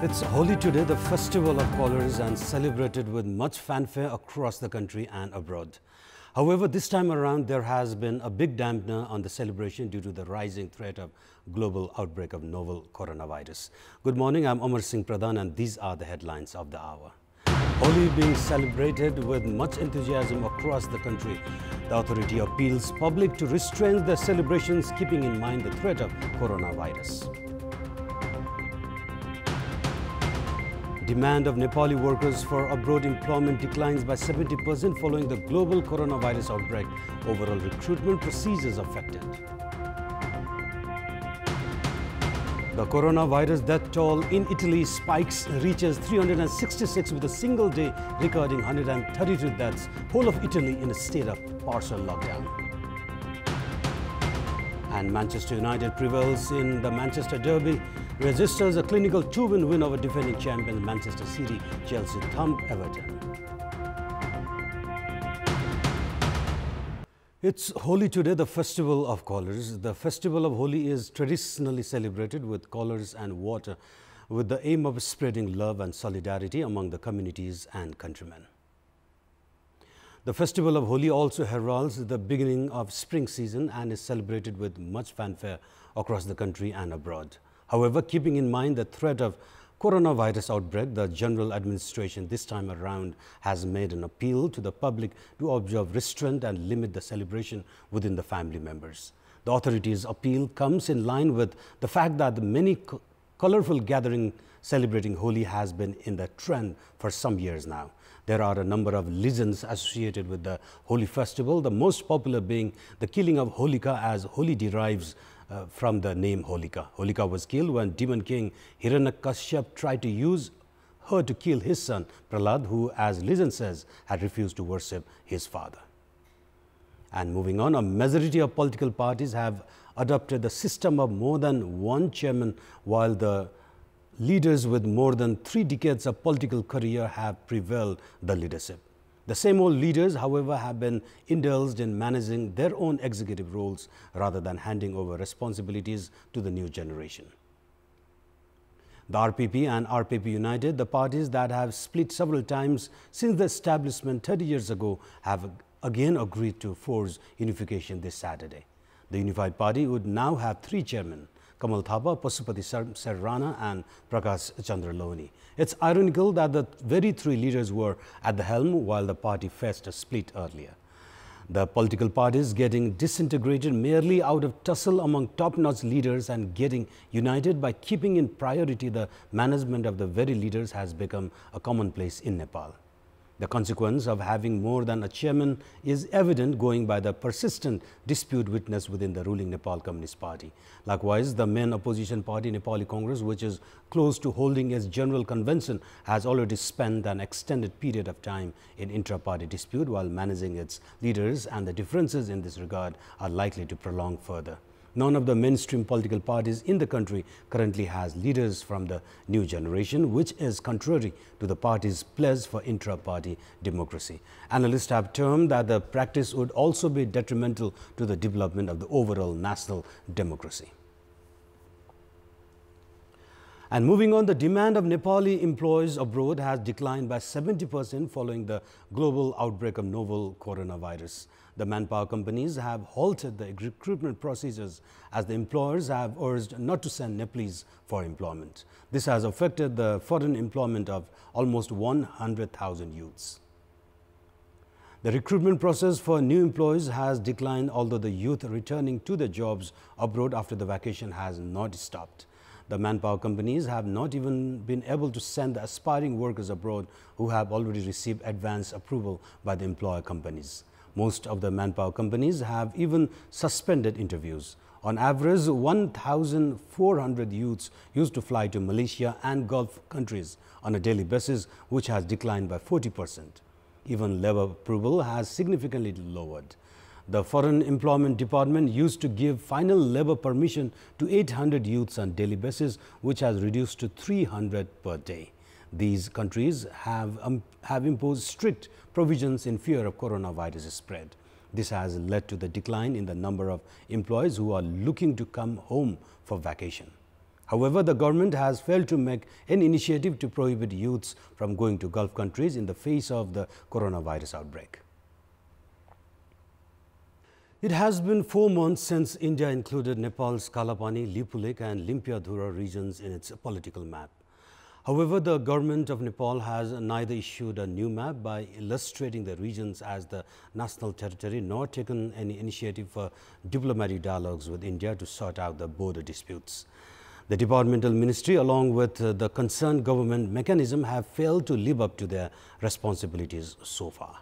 It's Holi today, the festival of colors, and celebrated with much fanfare across the country and abroad. However, this time around there has been a big dampener on the celebration due to the rising threat of global outbreak of novel coronavirus. Good morning, I'm Amar Singh Pradhan and these are the headlines of the hour. Holi being celebrated with much enthusiasm across the country. The authority appeals public to restrain their celebrations, keeping in mind the threat of coronavirus. Demand of Nepali workers for abroad employment declines by 70% following the global coronavirus outbreak. Overall recruitment procedures affected. The coronavirus death toll in Italy spikes, reaches 366 with a single day, recording 132 deaths. Whole of Italy in a state of partial lockdown. And Manchester United prevails in the Manchester Derby, registers a clinical 2-win win over defending champions Manchester City. Chelsea thump Everton. It's Holi today, the festival of colors. The festival of Holi is traditionally celebrated with colors and water, with the aim of spreading love and solidarity among the communities and countrymen. The festival of Holi also heralds the beginning of spring season and is celebrated with much fanfare across the country and abroad. However, keeping in mind the threat of coronavirus outbreak, the General Administration this time around has made an appeal to the public to observe restraint and limit the celebration within the family members. The authorities' appeal comes in line with the fact that the many colorful gathering celebrating Holi has been in the trend for some years now. There are a number of legends associated with the Holi festival, the most popular being the killing of Holika, as Holi derives from the name Holika. Holika was killed when demon king Hiranyakashyap tried to use her to kill his son Prahlad, who, as legend says, had refused to worship his father. And moving on, a majority of political parties have adopted the system of more than one chairman, while the leaders with more than 3 decades of political career have prevailed the leadership. The same old leaders, however, have been indulged in managing their own executive roles rather than handing over responsibilities to the new generation. The RPP and RPP United, the parties that have split several times since the establishment 30 years ago, have again agreed to force unification this Saturday. The unified party would now have 3 chairmen: Kamal Thapa, Pasupati Sarrana and Prakash Chandra Lohani. It's ironical that the very 3 leaders were at the helm while the party faced a split earlier. The political parties getting disintegrated merely out of tussle among top-notch leaders and getting united by keeping in priority the management of the very leaders has become a commonplace in Nepal. The consequence of having more than a chairman is evident going by the persistent dispute witnessed within the ruling Nepal Communist Party. Likewise, the main opposition party, Nepali Congress, which is close to holding its general convention, has already spent an extended period of time in intra-party dispute while managing its leaders, and the differences in this regard are likely to prolong further. None of the mainstream political parties in the country currently has leaders from the new generation, which is contrary to the party's pledge for intra-party democracy. Analysts have termed that the practice would also be detrimental to the development of the overall national democracy. And moving on, the demand of Nepali employees abroad has declined by 70% following the global outbreak of novel coronavirus. The manpower companies have halted the recruitment procedures as the employers have urged not to send Nepalese for employment. This has affected the foreign employment of almost 100,000 youths. The recruitment process for new employees has declined, although the youth returning to their jobs abroad after the vacation has not stopped. The manpower companies have not even been able to send the aspiring workers abroad who have already received advance approval by the employer companies. Most of the manpower companies have even suspended interviews. On average, 1,400 youths used to fly to Malaysia and Gulf countries on a daily basis, which has declined by 40%. Even labor approval has significantly lowered. The Foreign Employment Department used to give final labor permission to 800 youths on daily basis, which has reduced to 300 per day. These countries have imposed strict provisions in fear of coronavirus spread. This has led to the decline in the number of employees who are looking to come home for vacation. However, the government has failed to make any initiative to prohibit youths from going to Gulf countries in the face of the coronavirus outbreak. It has been 4 months since India included Nepal's Kalapani, Lipulek and Limpiadhura regions in its political map. However, the government of Nepal has neither issued a new map by illustrating the regions as the national territory nor taken any initiative for diplomatic dialogues with India to sort out the border disputes. The departmental ministry, along with the concerned government mechanism, have failed to live up to their responsibilities so far.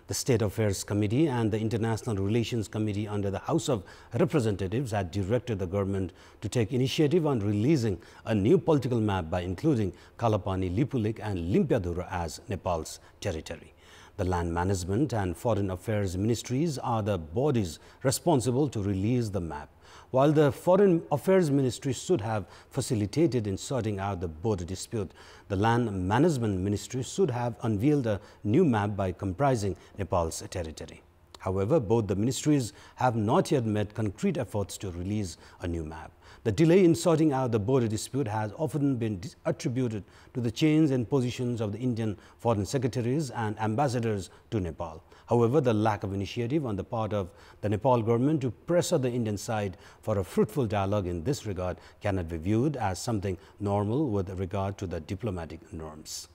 The State Affairs Committee and the International Relations Committee under the House of Representatives had directed the government to take initiative on releasing a new political map by including Kalapani, Lipulek and Limpiadhura as Nepal's territory. The Land Management and Foreign Affairs Ministries are the bodies responsible to release the map. While the Foreign Affairs Ministry should have facilitated in sorting out the border dispute, the Land Management Ministry should have unveiled a new map by comprising Nepal's territory. However, both the ministries have not yet made concrete efforts to release a new map. The delay in sorting out the border dispute has often been attributed to the change in positions of the Indian foreign secretaries and ambassadors to Nepal. However, the lack of initiative on the part of the Nepal government to pressure the Indian side for a fruitful dialogue in this regard cannot be viewed as something normal with regard to the diplomatic norms.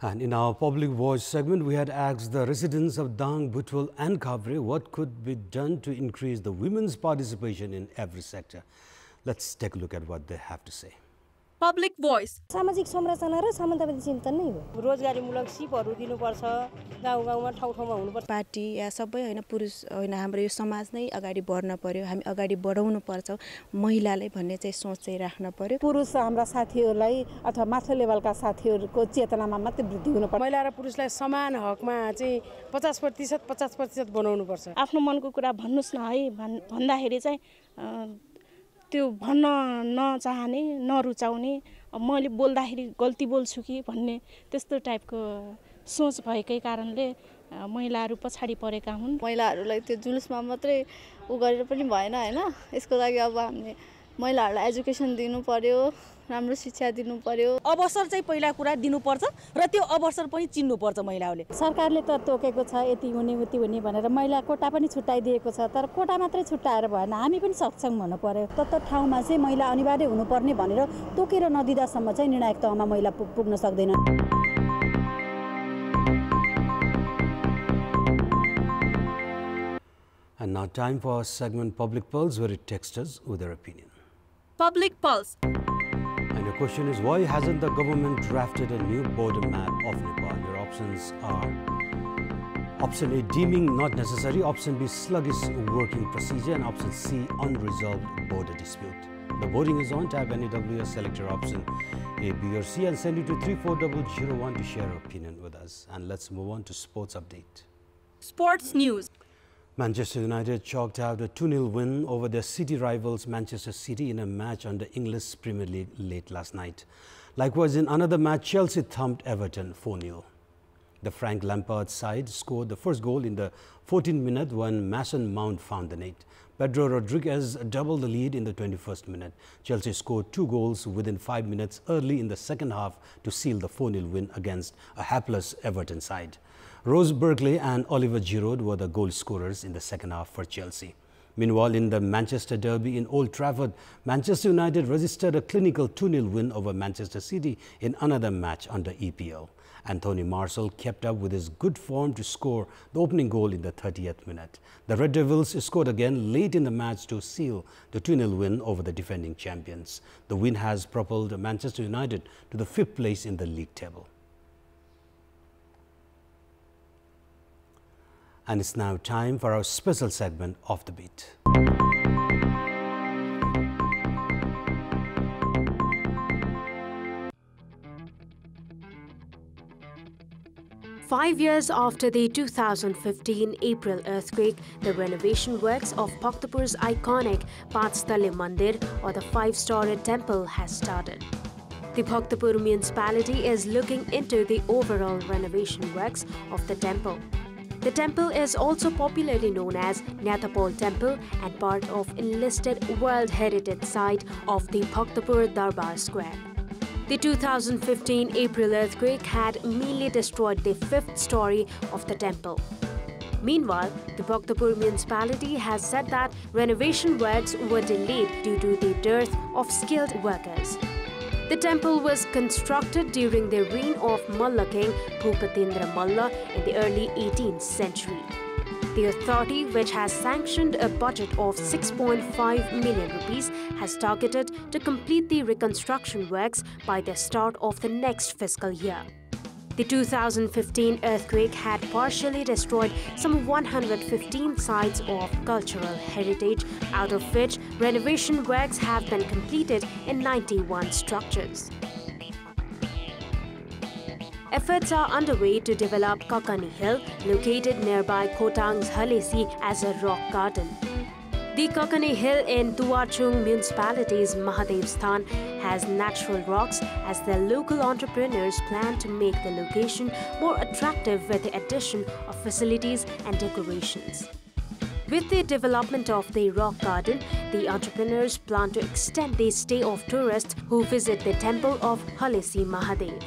And in our Public Voice segment, we had asked the residents of Dang, Butwal and Khavre what could be done to increase the women's participation in every sector. Let's take a look at what they have to say. Public Voice. सामाजिक संरचना र समाजवादी चिन्तन नै हो रोजगारीमूलक सिपहरू दिनुपर्छ गाउँ-गाउँमा ठाउँ-ठाउँमा हुनुपर्छ party या सबै हैन पुरुष हैन हाम्रो यो समाज नै अगाडि बढ्न पर्यो हामी अगाडि बढाउनु पर्छ महिलाले भन्ने चाहिँ सोच चाहिँ राख्न पर्यो पुरुष हाम्रा साथीहरूलाई अथवा माथि लेभलका साथीहरूको चेतनामा मात्र वृद्धि हुनु पर्छ महिला र पुरुषलाई समान हकमा चाहिँ 50% बनाउनु पर्छ आफ्नो मनको कुरा भन्नुस् न है भन्दाखेरि चाहिँ त्यो भन्न नचाहने नरुचाउने मैले बोल्दाखेरि गल्ती बोल्छु कि भन्ने त्यस्तो टाइपको सोच भएकै कारणले महिलाहरू पछाडी परेका हुन् महिलाहरूलाई त्यो जुलुसमा मात्रै उ गरेर पनि भएन हैन यसको लागि अब हामीले महिलाहरूलाई एजुकेसन दिनु पर्यो राम्रो शिक्षा दिनु पर्यो अवसर चाहिँ पहिला कुरा दिनुपर्छ र त्यो अवसर पनि चिन्नु पर्छ महिलाहरूले सरकारले त तोकेको छ यति हुने उति हुने भनेर महिला कोटा पनि छुट्याइदिएको छ तर कोटा मात्रै छुट्याएर भएन हामी पनि सक्षम हुनु पर्यो त ठाउँमा चाहिँ महिला अनिवार्य हुनुपर्ने भनेर तोकेर नदिदासम्म चाहिँ निर्णायक तहमा महिला पुग्न सक्दैन And now time for our segment Public Pulse, where it texts us with their opinion. Public Pulse. And your question is, why hasn't the government drafted a new border map of Nepal? Your options are option A, deeming not necessary, option B, sluggish working procedure, and option C, unresolved border dispute. The voting is on. Type NEWS, select your option A, B or C and send it to 34001 to share your opinion with us. And let's move on to sports update. Sports News. Manchester United chalked out a 2-0 win over their city rivals Manchester City in a match on the English Premier League late last night. Likewise, in another match, Chelsea thumped Everton 4-0. The Frank Lampard side scored the first goal in the 14th minute when Mason Mount found the net. Pedro Rodriguez doubled the lead in the 21st minute. Chelsea scored 2 goals within 5 minutes early in the second half to seal the 4-0 win against a hapless Everton side. Rose Berkeley and Oliver Giroud were the goal scorers in the second half for Chelsea. Meanwhile, in the Manchester derby in Old Trafford, Manchester United registered a clinical 2-0 win over Manchester City in another match under EPL. Anthony Martial kept up with his good form to score the opening goal in the 30th minute. The Red Devils scored again late in the match to seal the 2-0 win over the defending champions. The win has propelled Manchester United to the 5th place in the league table. And it's now time for our special segment, Off the Beat. Five years after the 2015 April earthquake, the renovation works of Kantipur's iconic Panchtale Mandir, or the 5-storied temple, has started. The Kantipur municipality is looking into the overall renovation works of the temple. The temple is also popularly known as Nyatapol Temple and part of enlisted World Heritage Site of the Bhaktapur Darbar Square. The 2015 April earthquake had mainly destroyed the 5th story of the temple. Meanwhile, the Bhaktapur municipality has said that renovation works were delayed due to the dearth of skilled workers. The temple was constructed during the reign of Malla king Bhupatendra Malla in the early 18th century. The authority, which has sanctioned a budget of 6.5 million rupees, has targeted to complete the reconstruction works by the start of the next fiscal year. The 2015 earthquake had partially destroyed some 115 sites of cultural heritage, out of which renovation works have been completed in 91 structures. Efforts are underway to develop Kakani Hill, located nearby Khotang's Halesi, as a rock garden. The Kakani Hill in Tuachung municipality's Mahadev Sthan has natural rocks, as the local entrepreneurs plan to make the location more attractive with the addition of facilities and decorations. With the development of the rock garden, the entrepreneurs plan to extend the stay of tourists who visit the temple of Halesi Mahadev.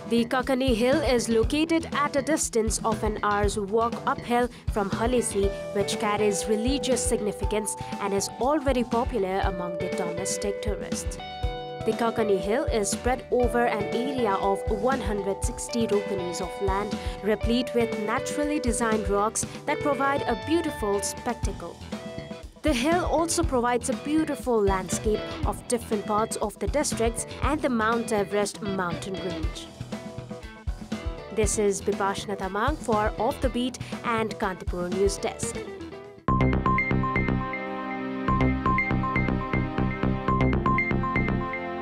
The Kakani Hill is located at a distance of an hour's walk uphill from Halesi, which carries religious significance and is already popular among the domestic tourists. The Kakani Hill is spread over an area of 160 ropanis of land, replete with naturally designed rocks that provide a beautiful spectacle. The hill also provides a beautiful landscape of different parts of the districts and the Mount Everest mountain range. This is Bipashna Tamang for Off the Beat and Kantipur News Desk.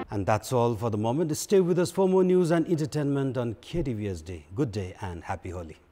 And that's all for the moment. Stay with us for more news and entertainment on KTVS Day. Good day and happy Holi.